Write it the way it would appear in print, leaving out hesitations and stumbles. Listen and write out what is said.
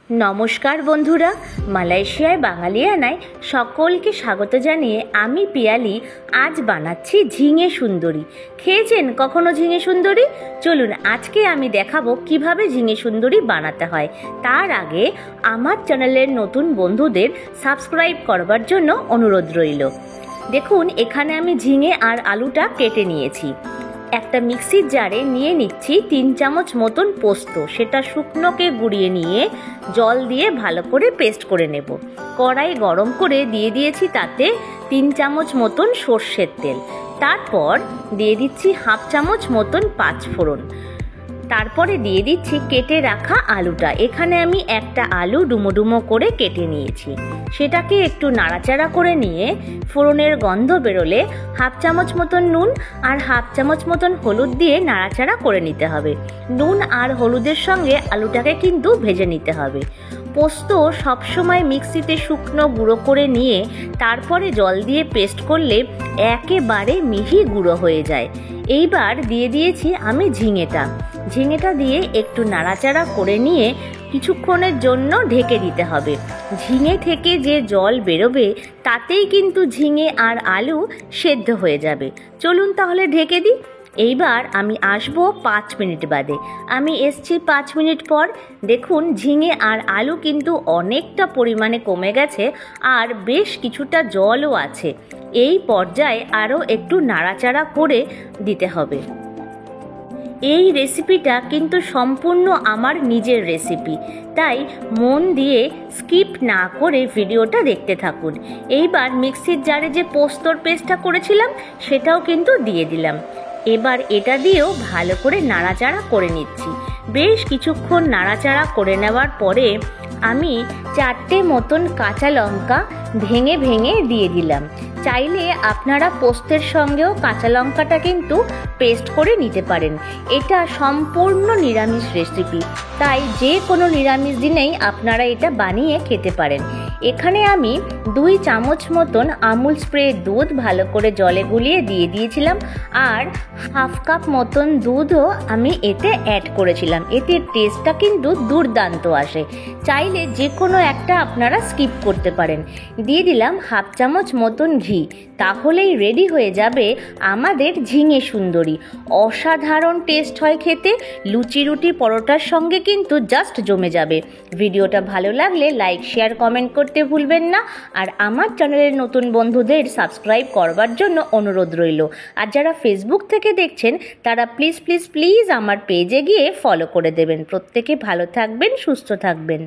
নমস্কার বন্ধুরা, মালয়েশিয়ায় বাঙালিয়ানায় সকলকে স্বাগত জানিয়ে আমি পিয়ালি আজ বানাচ্ছি ঝিঙে সুন্দরী। খেয়েছেন কখনো ঝিঙে সুন্দরী? চলুন আজকে আমি দেখাবো কিভাবে ঝিঙে সুন্দরী বানাতে হয়। তার আগে আমার চ্যানেলের নতুন বন্ধুদের সাবস্ক্রাইব করবার জন্য অনুরোধ রইল। দেখুন এখানে আমি ঝিঙে আর আলুটা কেটে নিয়েছি। একটা মিক্সির জারে নিয়ে নিচ্ছি 3 চামচ মতন পোস্ত, সেটা শুকনোকে গুঁড়িয়ে নিয়ে জল দিয়ে ভালো করে পেস্ট করে নেব। কড়াই গরম করে দিয়ে দিয়েছি তাতে 3 চামচ মতন সর্ষের তেল, তারপর দিয়ে দিচ্ছি 1/2 চামচ মতন পাঁচফোড়ন, তারপরে দিয়ে দিচ্ছি কেটে রাখা আলুটা। এখানে আমি একটা আলু ডুমো ডুমো করে কেটে নিয়েছি, সেটাকে একটু নাড়াচাড়া করে নিয়ে ফোড়নের গন্ধ বেরোলে 1/2 চামচ মতন নুন আর 1/2 চামচ মতন হলুদ দিয়ে নাড়াচাড়া করে নিতে হবে। নুন আর হলুদের সঙ্গে আলুটাকে কিন্তু ভেজে নিতে হবে। পোস্ত সবসময় মিক্সিতে শুকনো গুঁড়ো করে নিয়ে তারপরে জল দিয়ে পেস্ট করলে একেবারে মিহি গুঁড়ো হয়ে যায়। এইবার দিয়ে দিয়েছি আমি ঝিঙেটা দিয়ে একটু নাড়াচাড়া করে নিয়ে কিছুক্ষণের জন্য ঢেকে দিতে হবে। ঝিঙে থেকে যে জল বেরোবে তাতেই কিন্তু ঝিঙে আর আলু সেদ্ধ হয়ে যাবে। চলুন তাহলে ঢেকে দিই। এইবার আমি আসবো 5 মিনিট বাদে। আমি এসছি 5 মিনিট পর। দেখুন ঝিঙে আর আলু কিন্তু অনেকটা পরিমাণে কমে গেছে আর বেশ কিছুটা জলও আছে। এই পর্যায়ে আরও একটু নাড়াচাড়া করে দিতে হবে। এই রেসিপিটা কিন্তু সম্পূর্ণ আমার নিজের রেসিপি, তাই মন দিয়ে স্কিপ না করে ভিডিওটা দেখতে থাকুন। এইবার মিক্সির জারে যে পোস্তর পেস্টটা করেছিলাম সেটাও কিন্তু দিয়ে দিলাম। এবার এটা দিয়েও ভালো করে নাড়াচাড়া করে নিচ্ছি। বেশ কিছুক্ষণ নাড়াচাড়া করে নেওয়ার পরে আমি 4টে মতন কাঁচা লঙ্কা ভেঙে ভেঙে দিয়ে দিলাম। চাইলে আপনারা পোস্তের সঙ্গেও কাঁচা লঙ্কাটা কিন্তু পেস্ট করে নিতে পারেন। এটা সম্পূর্ণ নিরামিষ রেসিপি, তাই যে কোনো নিরামিষ দিনেই আপনারা এটা বানিয়ে খেতে পারেন। এখানে আমি 2 চামচ মতন আমুল স্প্রে দুধ ভালো করে জলে গুলিয়ে দিয়ে দিয়েছিলাম আর 1/2 কাপ মতন দুধও আমি এতে অ্যাড করেছিলাম। এতে টেস্টটা কিন্তু দুর্দান্ত আসে। চাইলে যে কোনো একটা আপনারা স্কিপ করতে পারেন। দিয়ে দিলাম 1/2 চামচ মতন ঘি। তাহলেই রেডি হয়ে যাবে আমাদের ঝিঙে সুন্দরী। অসাধারণ টেস্ট হয় খেতে, লুচি রুটি পরোটার সঙ্গে কিন্তু জাস্ট জমে যাবে। ভিডিওটা ভালো লাগলে লাইক শেয়ার কমেন্ট করতে ভুলবেন না, আর আমার চ্যানেলের নতুন বন্ধুদের সাবস্ক্রাইব করবার জন্য অনুরোধ রইল। আর যারা ফেসবুক থেকে দেখছেন তারা প্লিজ প্লিজ প্লিজ আমার পেজে গিয়ে ফলো করে দেবেন। প্রত্যেকে ভালো থাকবেন, সুস্থ থাকবেন।